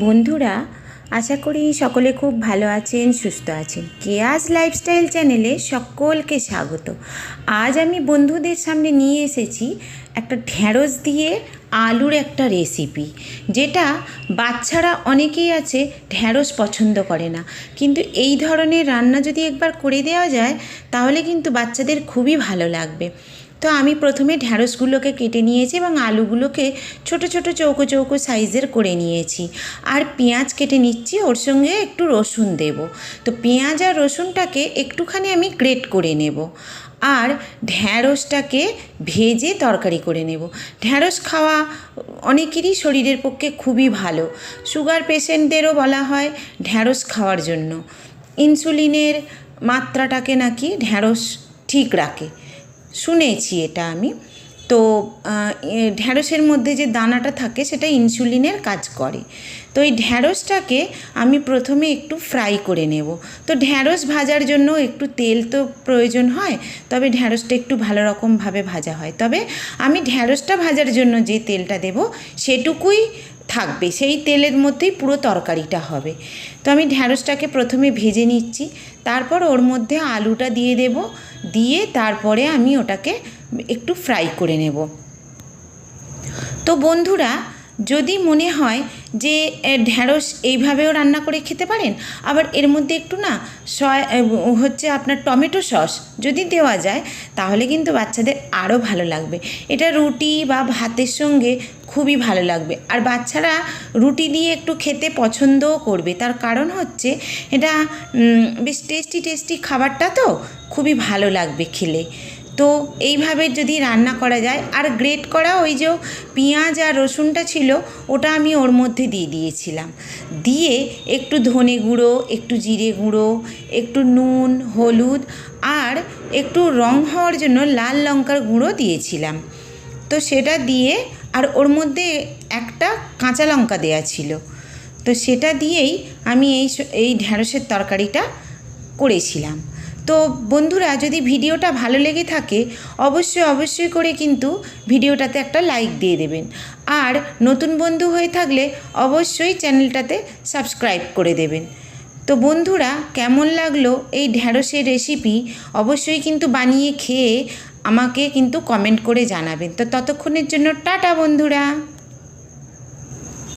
বন্ধুরা, আশা করি সকলে খুব ভালো আছেন, সুস্থ আছেন। কেয়াস লাইফস্টাইল চ্যানেলে সকলকে স্বাগত। আজ আমি বন্ধুদের সামনে নিয়ে এসেছি একটা ঢ্যাঁড়স দিয়ে আলুর একটা রেসিপি, যেটা বাচ্চারা অনেকেই আছে ঢ্যাঁড়স পছন্দ করে না, কিন্তু এই ধরনের রান্না যদি একবার করে দেওয়া যায় তাহলে কিন্তু বাচ্চাদের খুবই ভালো লাগবে। তো আমি প্রথমে ঢ্যাঁড়সগুলোকে কেটে নিয়েছি এবং আলুগুলোকে ছোট ছোট চৌকো চৌকো সাইজের করে নিয়েছি। আর পেঁয়াজ কেটে নিচ্ছি, ওর সঙ্গে একটু রসুন দেব। তো পেঁয়াজ আর রসুনটাকে একটুখানি আমি গ্রেট করে নেব, আর ঢ্যাঁড়সটাকে ভেজে তরকারি করে নেব। ঢ্যাঁড়স খাওয়া অনেকেরই শরীরের পক্ষে খুবই ভালো। সুগার পেশেন্টদেরও বলা হয় ঢ্যাঁড়স খাওয়ার জন্য। ইনসুলিনের মাত্রাটাকে নাকি ঢ্যাঁড়স ঠিক রাখে, শুনেছি এটা আমি। তো ঢ্যাঁড়সের মধ্যে যে দানাটা থাকে সেটা ইনসুলিনের কাজ করে। তো এই ঢ্যাঁড়সটাকে আমি প্রথমে একটু ফ্রাই করে নেব। তো ঢ্যাঁড়স ভাজার জন্য একটু তেল তো প্রয়োজন হয়, তবে ঢ্যাঁড়সটা একটু ভালো রকমভাবে ভাজা হয়। তবে আমি ঢ্যাঁড়সটা ভাজার জন্য যে তেলটা দেব সেটুকুই থাকবে, সেই তেলের মধ্যেই পুরো তরকারিটা হবে। তো আমি ঢ্যাঁড়সটাকে প্রথমে ভেজে নিচ্ছি, তারপর ওর মধ্যে আলুটা দিয়ে দেব, দিয়ে তারপরে আমি ওটাকে একটু ফ্রাই করে নেব। তো বন্ধুরা, যদি মনে হয় যে ঢ্যাঁড়স এইভাবেও রান্না করে খেতে পারেন, আবার এর মধ্যে একটু না আপনার টমেটো সস যদি দেওয়া যায় তাহলে কিন্তু বাচ্চাদের আরও ভালো লাগবে। এটা রুটি বা ভাতের সঙ্গে খুবই ভালো লাগবে, আর বাচ্চারা রুটি দিয়ে একটু খেতে পছন্দও করবে। তার কারণ হচ্ছে এটা বেশ টেস্টি খাবারটা, তো খুবই ভালো লাগবে খেলে। তো এইভাবে যদি রান্না করা যায়, আর গ্রেট করা ওই যে পেঁয়াজ আর রসুনটা ছিল ওটা আমি ওর মধ্যে দিয়ে দিয়েছিলাম, দিয়ে একটু ধনে গুঁড়ো, একটু জিরে গুঁড়ো, একটু নুন, হলুদ আর একটু রং হওয়ার জন্য লাল লঙ্কার গুঁড়ো দিয়েছিলাম। তো সেটা দিয়ে, আর ওর মধ্যে একটা কাঁচা লঙ্কা দেওয়া ছিল, তো সেটা দিয়েই আমি এই ঢ্যাঁড়সের তরকারিটা করেছিলাম। তো বন্ধুরা, যদি ভিডিওটা ভালো লেগে থাকে অবশ্যই করে কিন্তু ভিডিওটাতে একটা লাইক দিয়ে দেবেন, আর নতুন বন্ধু হয়ে থাকলে অবশ্যই চ্যানেলটাতে সাবস্ক্রাইব করে দেবেন। তো বন্ধুরা, কেমন লাগলো এই ঢ্যাঁড়সের রেসিপি অবশ্যই কিন্তু বানিয়ে খেয়ে আমাকে কিন্তু কমেন্ট করে জানাবেন। তো ততক্ষণের জন্য টাটা বন্ধুরা।